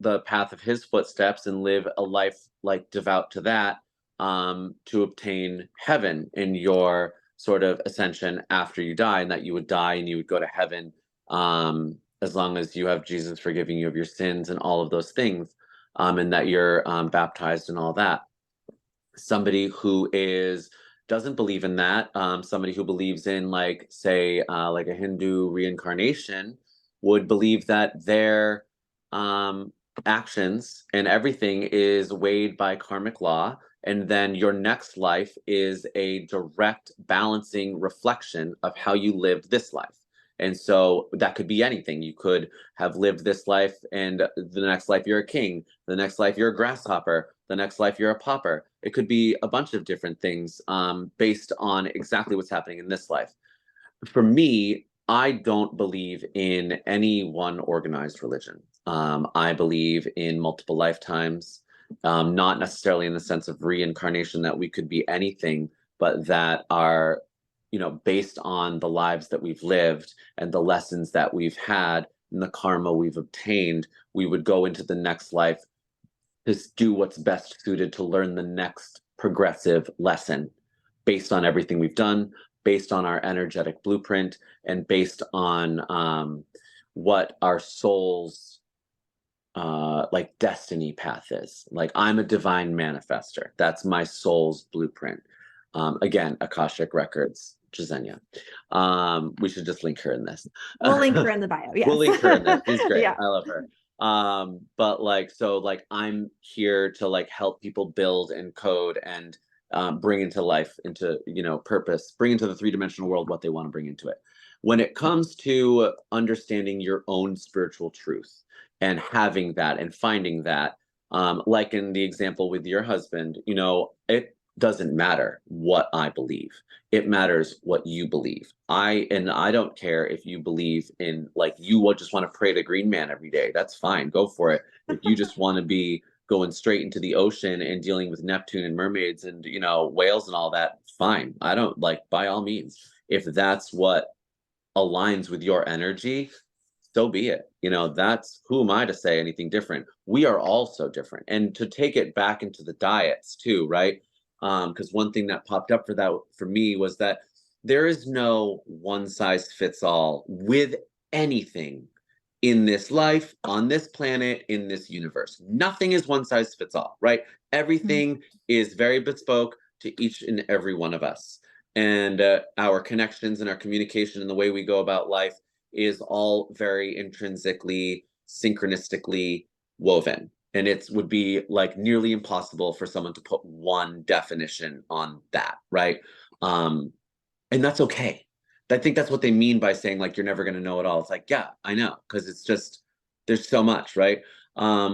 the path of his footsteps and live a life like devout to that, to obtain heaven in your sort of ascension after you die, and that you would die and you would go to heaven, as long as you have Jesus forgiving you of your sins and all of those things, and that you're baptized and all that. Somebody who is doesn't believe in that, somebody who believes in like say like a Hindu reincarnation, would believe that their um, actions and everything is weighed by karmic law, and then your next life is a direct balancing reflection of how you lived this life. And so that could be anything. You could have lived this life, and the next life you're a king, the next life you're a grasshopper, the next life you're a pauper. It could be a bunch of different things, based on exactly what's happening in this life. For me, I don't believe in any one organized religion. I believe in multiple lifetimes, not necessarily in the sense of reincarnation, that we could be anything, but that are, based on the lives that we've lived and the lessons that we've had and the karma we've obtained, we would go into the next life to do what's best suited to learn the next progressive lesson based on everything we've done, based on our energetic blueprint, and based on what our soul's like destiny path is. Like I'm a divine manifester. That's my soul's blueprint. Again, Akashic Records, Jazenia. We should just link her in this. We'll link her in the bio. We'll Yes. link her in this. She's great. Yeah. I love her. But like, so like I'm here to like help people build and code and bring into life, into, you know, purpose, bring into the three-dimensional world what they want to bring into it. When it comes to understanding your own spiritual truth and having that and finding that, like in the example with your husband, you know, it doesn't matter what I believe. It matters what you believe. I don't care if you believe in, like, you will just want to pray to Green Man every day. That's fine. Go for it. If you just want to be going straight into the ocean and dealing with Neptune and mermaids and, you know, whales and all that, fine. I don't, like, by all means, if that's what aligns with your energy, so be it. You know, that's, who am I to say anything different? We are all so different. And to take it back into the diets too, right? Because one thing that popped up for me was that there is no one size fits all with anything in this life, on this planet, in this universe. Nothing is one size fits all, right? Everything is very bespoke to each and every one of us. And our connections and our communication and the way we go about life is all very intrinsically, synchronistically woven. And it would be like nearly impossible for someone to put one definition on that, right? And that's okay. I think that's what they mean by saying, like, you're never going to know it all. It's like, yeah, I know, because it's just, there's so much, right?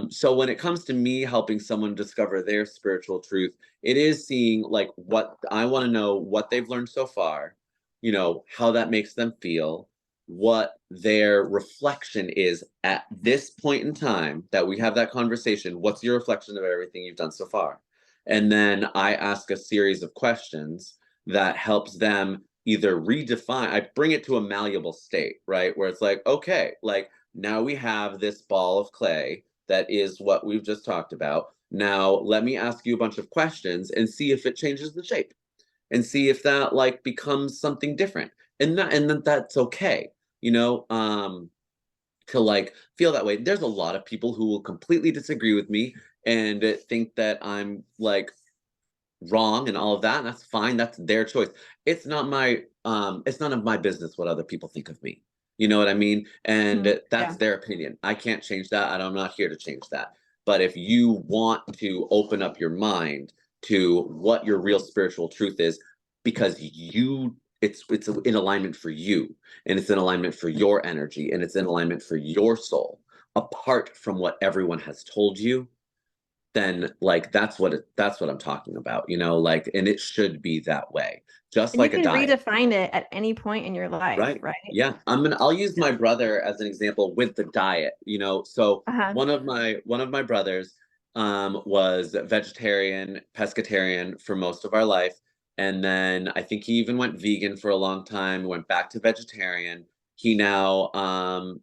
So when it comes to me helping someone discover their spiritual truth, it is seeing, like, what I want to know, what they've learned so far, you know, how that makes them feel, what their reflection is at this point in time that we have that conversation. What's your reflection of everything you've done so far? And then I ask a series of questions that helps them either redefine, I bring it to a malleable state, right? Where it's like, okay, like now we have this ball of clay that is what we've just talked about. Now let me ask you a bunch of questions and see if it changes the shape and see if that like becomes something different. And then that's okay, you know, to like feel that way. There's a lot of people who will completely disagree with me and think that I'm like wrong and all of that, and that's fine. That's their choice. It's none of my business what other people think of me. You know what I mean? And that's Yeah. their opinion. I can't change that, and I'm not here to change that. But if you want to open up your mind to what your real spiritual truth is, because it's in alignment for you, and it's in alignment for your energy, and it's in alignment for your soul, apart from what everyone has told you, then like that's what I'm talking about, you know, like, and it should be that way, just And you like a can diet. redefine it at any point in your life, Right. right? Yeah. I'll use my brother as an example with the diet, you know. So Uh-huh. one of my brothers was vegetarian, pescatarian for most of our life. And then I think he even went vegan for a long time, went back to vegetarian. He now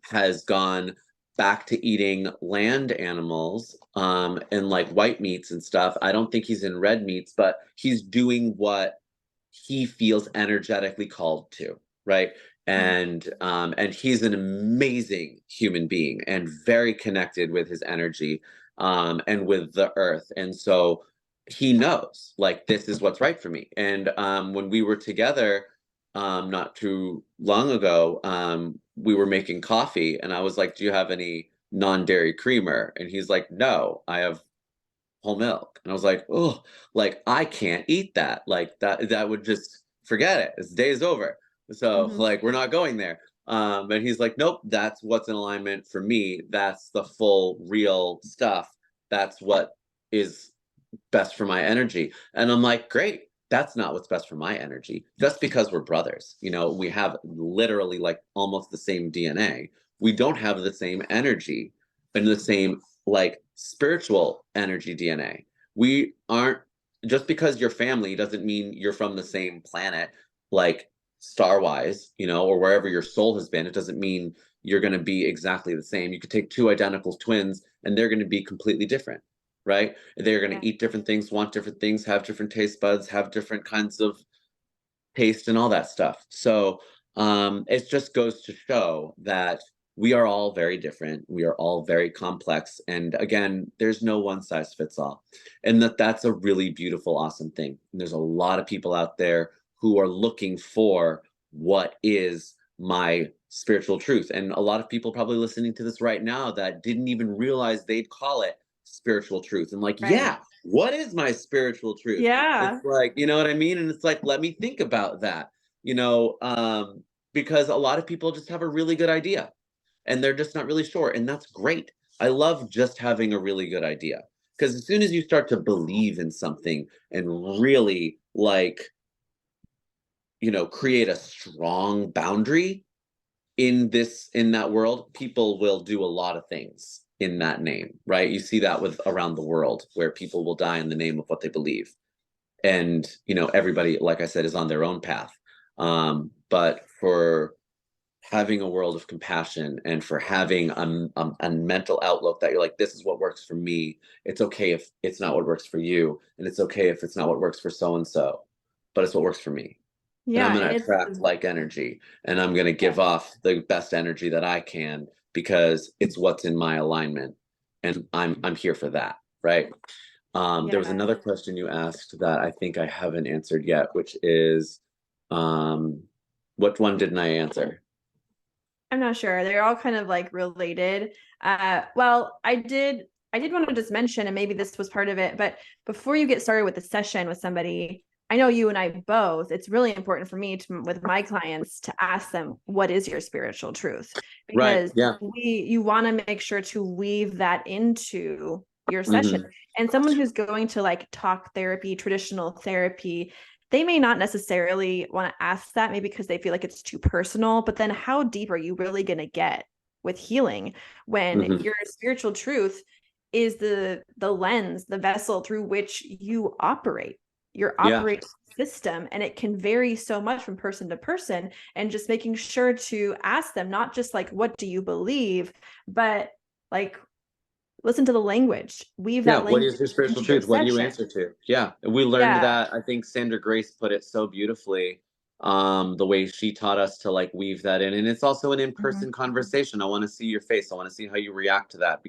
has gone back to eating land animals and like white meats and stuff. I don't think he's in red meats, but he's doing what he feels energetically called to, right? And he's an amazing human being and very connected with his energy and with the earth. And so he knows, like, this is what's right for me. And when we were together not too long ago, we were making coffee and I was like, do you have any non-dairy creamer? And he's like, no, I have whole milk. And I was like, oh, like I can't eat that. Like that would just, forget it. This day is over. So Mhm. like we're not going there. And he's like, nope, that's what's in alignment for me. That's the full real stuff. That's what is best for my energy. And I'm like, great. That's not what's best for my energy. Just because we're brothers, you know, we have literally like almost the same DNA. We don't have the same energy and the same like spiritual energy DNA. We aren't, just because you're family doesn't mean you're from the same planet, like star wise, you know, or wherever your soul has been. It doesn't mean you're going to be exactly the same. You could take two identical twins and they're going to be completely different, right? They're going Yeah. to eat different things, want different things, have different taste buds, have different kinds of taste and all that stuff. So it just goes to show that we are all very different. We are all very complex. And again, there's no one size fits all. And that's a really beautiful, awesome thing. And there's a lot of people out there who are looking for what is my spiritual truth. And a lot of people probably listening to this right now that didn't even realize they'd call it spiritual truth. And like, Right. yeah, what is my spiritual truth? Yeah. It's like, you know what I mean? And it's like, let me think about that, you know, because a lot of people just have a really good idea and they're just not really sure. And that's great. I love just having a really good idea. Because as soon as you start to believe in something and really like, you know, create a strong boundary in that world, people will do a lot of things in that name, right? You see that with around the world where people will die in the name of what they believe. And, you know, everybody, like I said, is on their own path. But for having a world of compassion and for having a mental outlook that you're like, this is what works for me. It's okay if it's not what works for you. And it's okay if it's not what works for so and so, but it's what works for me. And I'm Yeah. going And to it's, attract like energy and I'm going to yeah. give off the best energy that I can because it's what's in my alignment. And I'm here for that. Right. There was Yeah. another question you asked that I think I haven't answered yet, which is, what one didn't I answer? I'm not sure. They're all kind of like related. Well, I did want to just mention, and maybe this was part of it, but before you get started with the session with somebody, I know you and I both, it's really important for me to, with my clients, to ask them, what is your spiritual truth? Right. Because Yeah. you want to make sure to weave that into your session. Hmm. And someone who's going to like talk therapy, traditional therapy, they may not necessarily want to ask that, maybe because they feel like it's too personal, but then how deep are you really going to get with healing when Hmm. your spiritual truth is the lens, the vessel through which you operate your Yeah. operating system, and it can vary so much from person to person. And just making sure to ask them not just like, what do you believe, but like, listen to the language, weave Yeah. that What language is your spiritual into your truth? What do you session. answer to? Yeah. We learned Yeah. that. I think Sandra Grace put it so beautifully. The way she taught us to like weave that in. And it's also an Mhm. in-person conversation. I want to see your face. I want to see how you react to that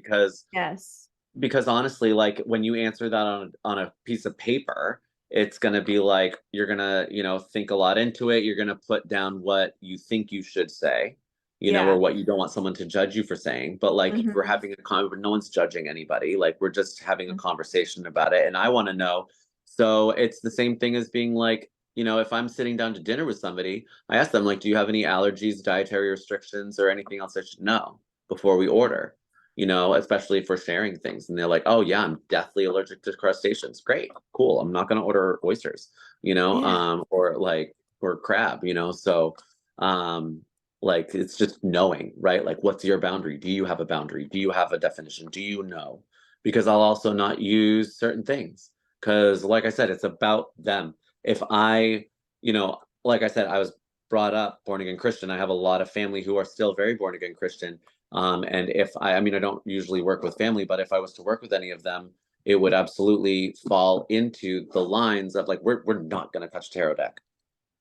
Yes. because honestly, like when you answer that on a piece of paper, it's gonna be like you're gonna, you know, think a lot into it. You're gonna put down what you think you should say, you know, or Yeah. what you don't want someone to judge you for saying. But like if we're Mhm. having a no one's judging anybody. Like we're just having a conversation about it. And I want to know. So it's the same thing as being like, you know, if I'm sitting down to dinner with somebody, I ask them like, do you have any allergies, dietary restrictions, or anything else I should know before we order? You know, especially for sharing things. And they're like, oh, yeah, I'm deathly allergic to crustaceans. Great, cool. I'm not going to order oysters, you know, Yeah. or crab, you know. So, um, like, it's just knowing, right? Like, what's your boundary? Do you have a boundary? Do you have a definition? Do you know? Because I'll also not use certain things. Because, like I said, it's about them. If I, you know, like I said, I was brought up born again Christian. I have a lot of family who are still very born again Christian and if I mean, I don't usually work with family, but if I was to work with any of them, it would absolutely fall into the lines of like, we're not going to touch tarot deck.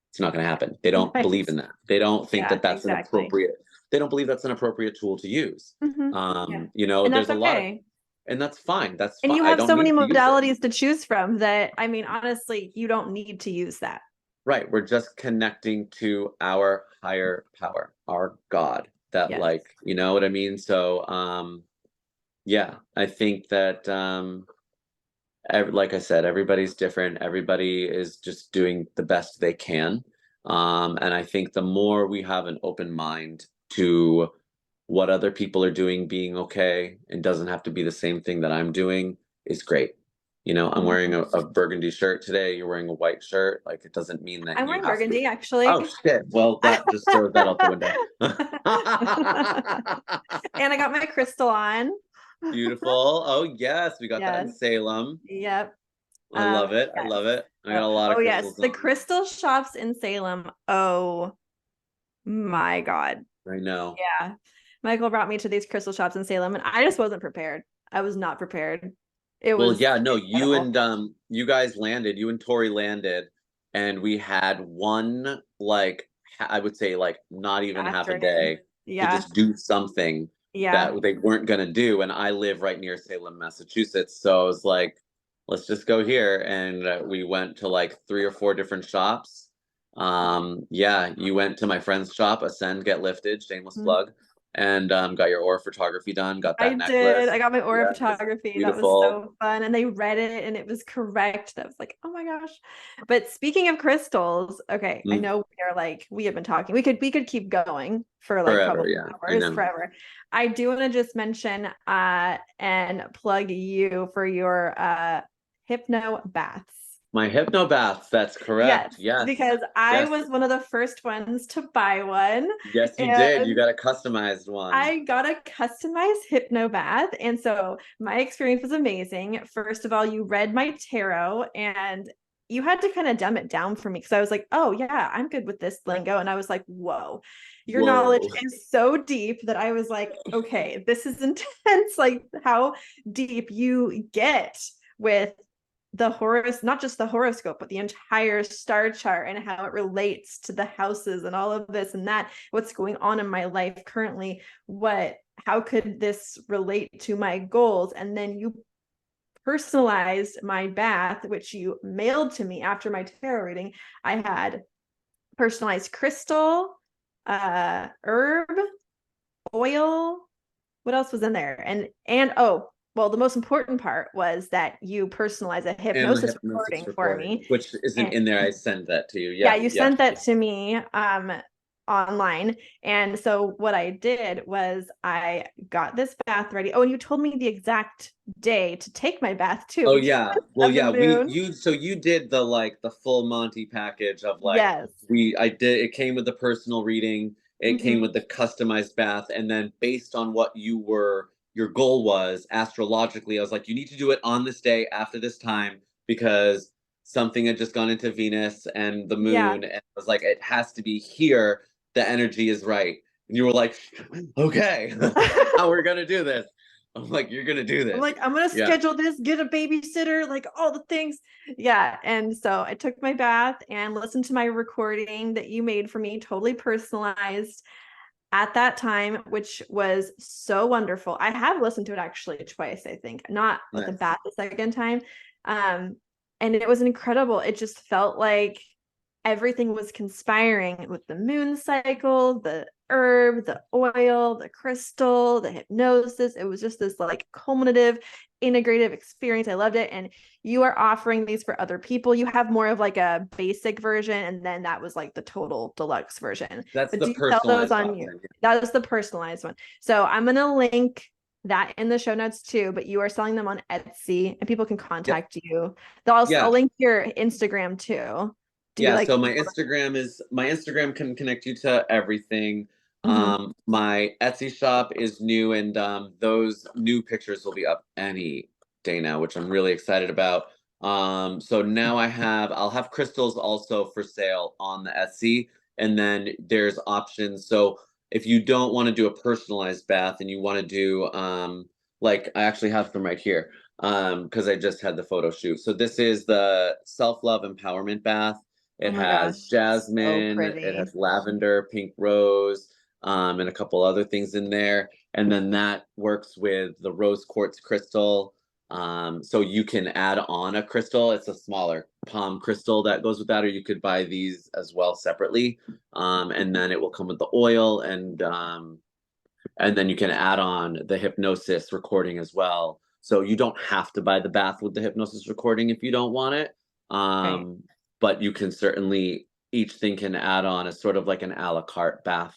It's not going to happen. They don't Right. believe in that. They don't think Yeah, that that's an exactly. appropriate, they don't believe that's an appropriate tool to use. Hmm. Yeah. You know, And there's that's a lot of, okay. and that's fine. That's And fine. you I have don't so many need to use it. modalities to choose from that, I mean, honestly, you don't need to use that. Right. We're just connecting to our higher power, our God that Yes. like, you know what I mean? So, yeah, I think that, like I said, everybody's different. Everybody is just doing the best they can. And I think the more we have an open mind to what other people are doing, being okay, and doesn't have to be the same thing that I'm doing is great. You know, I'm wearing Mhm. a burgundy shirt today. You're wearing a white shirt. Like, it doesn't mean that I'm you wearing have to. burgundy, actually. Oh, shit. Well, that just throws that out the window. And I got my crystal on. Beautiful. Oh, yes. We got that in Yes. Salem. Yep. I love it. I Yes. love it. I got Oh, a lot of oh yes. crystals The on. crystal shops in Salem. Oh my God. I know. Yeah. Michael brought me to these crystal shops in Salem, and I just wasn't prepared. I was not prepared. It Well, was yeah, no, you incredible. and you guys landed, you and Tori landed, and we had one like I would say like not even half a Afternoon. day. to Yeah. just do something Yeah. that they weren't going to do. And I live right near Salem, Massachusetts. So I was like, let's just go here. And we went to like 3 or 4 different shops. Yeah, you went to my friend's shop, Ascend Get Lifted, shameless Mhm. plug, and got your aura photography done, got I that did. I necklace. got my aura Yeah, it's photography. That was beautiful. so fun. And they read it and it was correct. That was like, oh my gosh. But speaking of crystals, okay, I Mm, know we have been talking. We could keep going for like forever, probably yeah, I hours, know. forever. I do want to just mention and plug you for your Hypno-Baths. My Hypno-Baths, that's Yes, correct. Yes, because I yes, was one of the first ones to buy one. yes, you did. You And got a customized one. I got a customized hypno bath. And so my experience was amazing. First of all, you read my tarot and you had to kind of dumb it down for me because I was like, oh, yeah, I'm good with this lingo. And I was like, whoa, your knowledge Whoa. is so deep that I was like, okay, this is intense. Like how deep you get with not just the horoscope, but the entire star chart and how it relates to the houses and all of this and that, what's going on in my life currently, how could this relate to my goals? And then you personalized my bath, which you mailed to me after my tarot reading. I had personalized crystal, herb, oil. What else was in there? And oh, well, the most important part was that you personalize a And the hypnosis hypnosis recording for recording, me. which isn't And in there. I send that to you. yeah, Yeah, you yeah. sent that to me online. And so what I did was I got this bath ready. Oh, and you told me the exact day to take my bath too Oh because yeah. Well, of the yeah, moon. you did the like the full Monty package of like Yes. I did it came with the personal reading, it came Mm-hmm. with the customized bath, and then based on what your goal was astrologically, I was like, you need to do it on this day after this time because something had just gone into Venus and the Yeah. moon, and I was like, it has to be here, the energy is right. And you were like, okay, how we're gonna do this. I'm like, you're gonna do I'm this. like, I'm gonna Yeah. schedule this, get a babysitter, like all the things. Yeah. And so I took my bath and listened to my recording that you made for me, totally personalized at that time, which was so wonderful. I have listened to it actually twice, I think, not with the Nice. bath the second time. Um, and it was incredible. It just felt like everything was conspiring with the moon cycle, the herb, the oil, the crystal, the hypnosis. It was just this like culminative, integrative experience. I loved it. And you are offering these for other people. You have more of like a basic version, and then that was like the total deluxe version. That's But the do you sell those personalized on you? option. That was the personalized one. So I'm gonna link that in the show notes too, but you are selling them on Etsy and people can Yep. contact you. I'll Yeah. link your Instagram too. Do you Yeah. like So my Instagram can connect you to everything. Mhm. My Etsy shop is new, and those new pictures will be up any day now, which I'm really excited about. So now I'll have crystals also for sale on the Etsy, and then there's options. So if you don't want to do a personalized bath and you want to do like I actually have them right here because I just had the photo shoot. So this is the self-love empowerment bath. Oh It my gosh, has so jasmine, it pretty. has lavender, pink rose, and a couple other things in there. And then that works with the rose quartz crystal. So you can add on a crystal. It's a smaller palm crystal that goes with that, or you could buy these as well separately. And then it will come with the oil, and then you can add on the hypnosis recording as well. So you don't have to buy the bath with the hypnosis recording if you don't want it. Right. Um, but you can certainly each thing can add on as sort of like an a la carte bath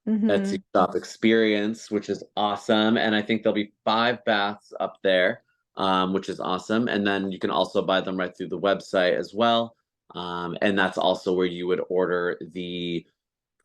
Etsy Hmm. shop experience, which is awesome. And I think there'll be 5 baths up there, which is awesome. And then you can also buy them right through the website as well. And that's also where you would order the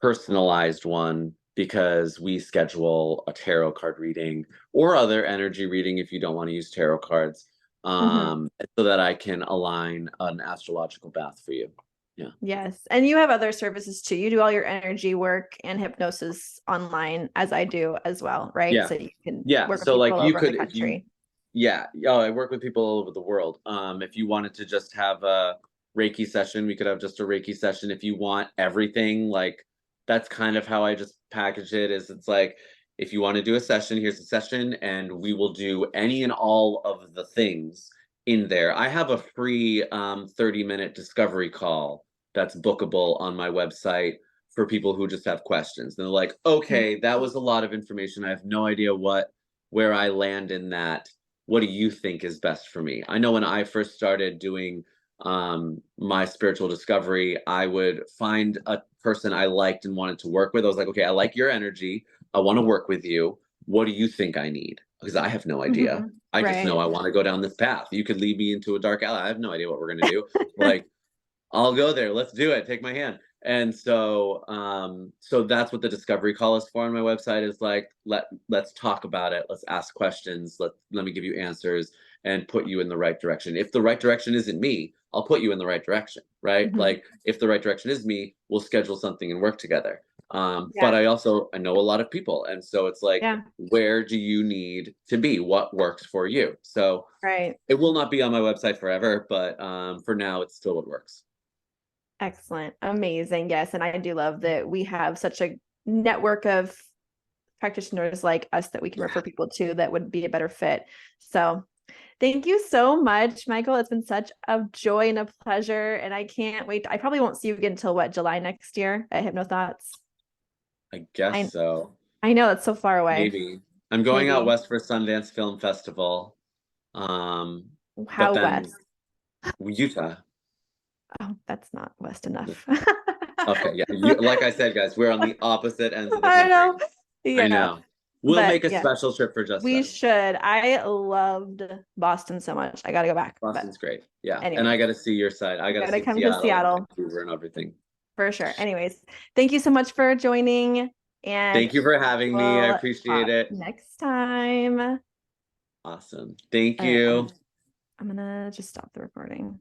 personalized one because we schedule a tarot card reading or other energy reading if you don't want to use tarot cards, Hmm. so that I can align an astrological bath for you. Yeah. Yes. And you have other services too. You do all your energy work and hypnosis online, as I do as well, right? Yeah. So you can Yeah. work with So like people all you over the could if you country. yeah, oh, I work with people all over the world. If you wanted to just have a Reiki session, we could have just a Reiki session. If you want everything, like that's kind of how I just package it is it's like, if you want to do a session, here's a session, and we will do any and all of the things in there. I have a free 30-minute discovery call that's bookable on my website for people who just have questions. And they're like, okay, that was a lot of information. I have no idea where I land in that. What do you think is best for me? I know when I first started doing my spiritual discovery, I would find a person I liked and wanted to work with. I was like, okay, I like your energy. I want to work with you. What do you think I need? Because I have no idea. I just know I want to go down this path. You could lead me into a dark alley. I have no idea what we're going to do. Like, I'll go there. Let's do it. Take my hand. And so so that's what the discovery call is for on my website, is like, let's talk about it. Let's ask questions. Let me give you answers and put you in the right direction. If the right direction isn't me, I'll put you in the right direction, right? Like, if the right direction is me, we'll schedule something and work together. But I know a lot of people. And so it's like, where do you need to be? What works for you? So it will not be on my website forever, but for now, it's still what works. Excellent. Amazing. Yes. And I do love that we have such a network of practitioners like us that we can refer people to that would be a better fit. So thank you so much, Michael. It's been such a joy and a pleasure. And I can't wait. I probably won't see you again until what, July next year at Hypno-Baths? I guess so. I know it's so far away. Maybe. I'm going out west for Sundance Film Festival. How but then west? Utah. Oh, that's not west enough. Okay, yeah. Like I said, guys, we're on the opposite ends of the country. I know. I know. We'll make a special trip for just we us. should. I loved Boston so much. I got to go back. Boston's great. Yeah. Anyways, and I got to see your side. I got to come to Seattle. And Vancouver and everything. For sure. Anyways, thank you so much for joining. And thank you for having me. I appreciate it. Next time. Awesome. Thank you. I'm going to just stop the recording.